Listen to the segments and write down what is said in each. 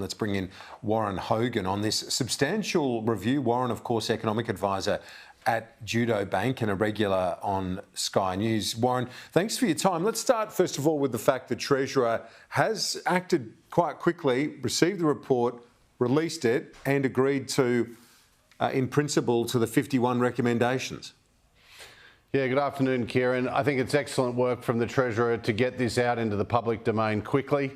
Let's bring in Warren Hogan on this substantial review. Warren, of course, economic advisor at Judo Bank and a regular on Sky News. Warren, thanks for your time. Let's start, first of all, with the fact the Treasurer has acted quite quickly, received the report, released it and agreed to, in principle, to the 51 recommendations. Yeah, good afternoon, Kieran. I think it's excellent work from the Treasurer to get this out into the public domain quickly.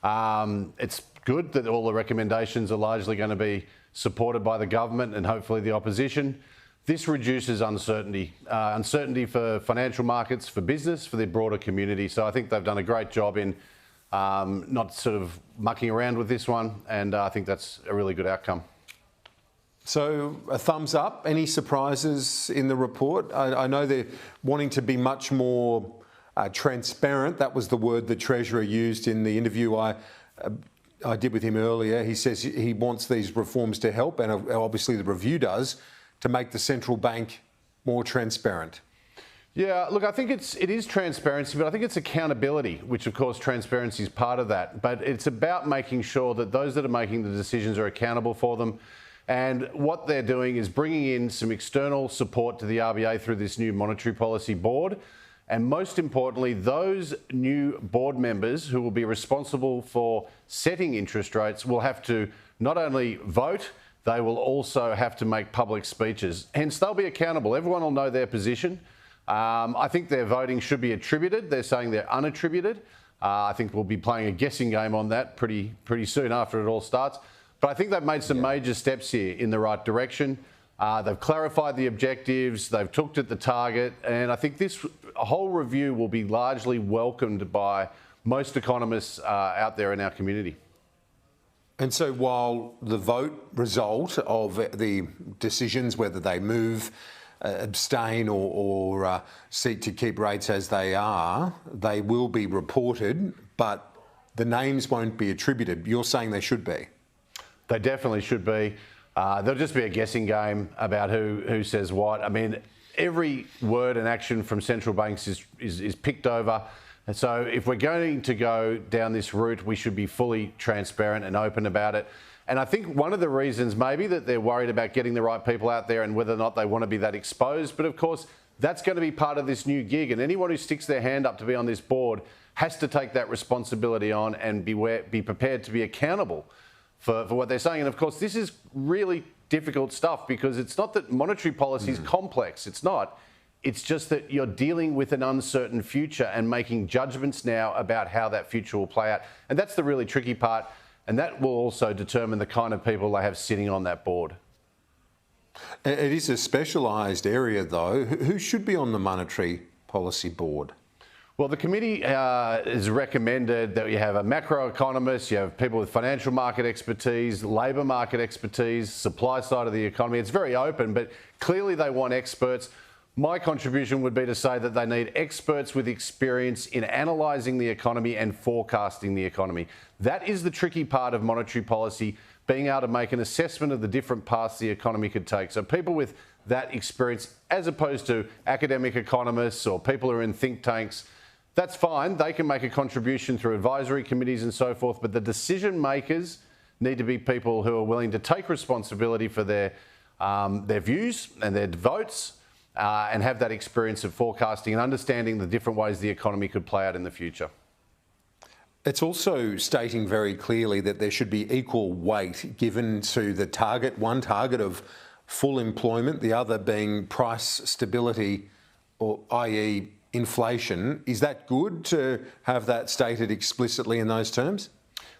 It's good that all the recommendations are largely going to be supported by the government and hopefully the opposition. This reduces uncertainty, uncertainty for financial markets, for business, for the broader community. So I think they've done a great job in not sort of mucking around with this one, and I think that's a really good outcome. So a thumbs up. Any surprises in the report? I know they're wanting to be much more transparent. That was the word the Treasurer used in the interview I did with him earlier. He says he wants these reforms to help, and obviously the review does, to make the central bank more transparent. Yeah, look, I think it is transparency, but I think it's accountability, which of course transparency is part of that. But it's about making sure that those that are making the decisions are accountable for them. And what they're doing is bringing in some external support to the RBA through this new Monetary Policy Board. And most importantly, those new board members who will be responsible for setting interest rates will have to not only vote, they will also have to make public speeches. Hence, they'll be accountable. Everyone will know their position. I think their voting should be attributed. They're saying they're unattributed. I think we'll be playing a guessing game on that pretty soon after it all starts. But I think they've made some major steps here in the right direction. They've clarified the objectives, they've looked at the target, and I think this whole review will be largely welcomed by most economists out there in our community. And so while the vote result of the decisions, whether they move, abstain or seek to keep rates as they are, they will be reported, but the names won't be attributed. You're saying they should be? They definitely should be. There'll just be a guessing game about who says what. I mean, every word and action from central banks is picked over. And so if we're going to go down this route, we should be fully transparent and open about it. And I think one of the reasons maybe that they're worried about getting the right people out there and whether or not they want to be that exposed. But of course, that's going to be part of this new gig. And anyone who sticks their hand up to be on this board has to take that responsibility on and be prepared to be accountable for what they're saying. And of course, this is really difficult stuff because it's not that monetary policy is complex. It's not. It's just that you're dealing with an uncertain future and making judgments now about how that future will play out. And that's the really tricky part. And that will also determine the kind of people they have sitting on that board. It is a specialised area, though. Who should be on the Monetary Policy Board? Well, the committee has recommended that you have a macroeconomist, you have people with financial market expertise, labour market expertise, supply side of the economy. It's very open, but clearly they want experts. My contribution would be to say that they need experts with experience in analysing the economy and forecasting the economy. That is the tricky part of monetary policy, being able to make an assessment of the different paths the economy could take. So people with that experience, as opposed to academic economists or people who are in think tanks, that's fine. They can make a contribution through advisory committees and so forth, but the decision makers need to be people who are willing to take responsibility for their views and their votes and have that experience of forecasting and understanding the different ways the economy could play out in the future. It's also stating very clearly that there should be equal weight given to the target, one target of full employment, the other being price stability, or i.e. inflation. Is that good to have that stated explicitly in those terms?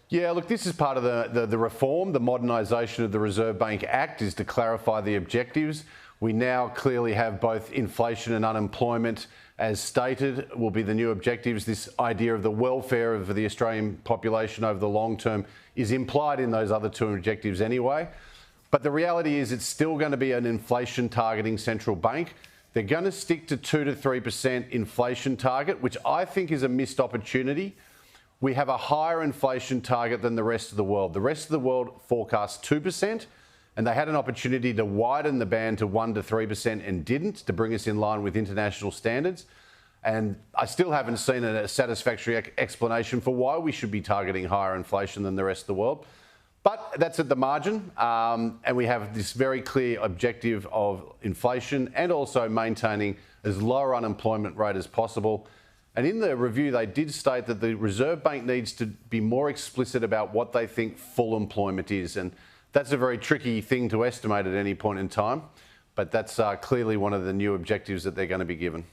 Yeah, look, this is part of the reform. The modernisation of the Reserve Bank Act is to clarify the objectives. We now clearly have both inflation and unemployment as stated will be the new objectives. This idea of the welfare of the Australian population over the long term is implied in those other two objectives anyway. But the reality is it's still going to be an inflation targeting central bank. They're going to stick to 2 to 3% inflation target, which I think is a missed opportunity. We have a higher inflation target than the rest of the world. The rest of the world forecasts 2%, and they had an opportunity to widen the band to 1 to 3% and didn't, to bring us in line with international standards. And I still haven't seen a satisfactory explanation for why we should be targeting higher inflation than the rest of the world. But that's at the margin, and we have this very clear objective of inflation and also maintaining as low unemployment rate as possible. And in the review, they did state that the Reserve Bank needs to be more explicit about what they think full employment is. And that's a very tricky thing to estimate at any point in time, but that's clearly one of the new objectives that they're going to be given.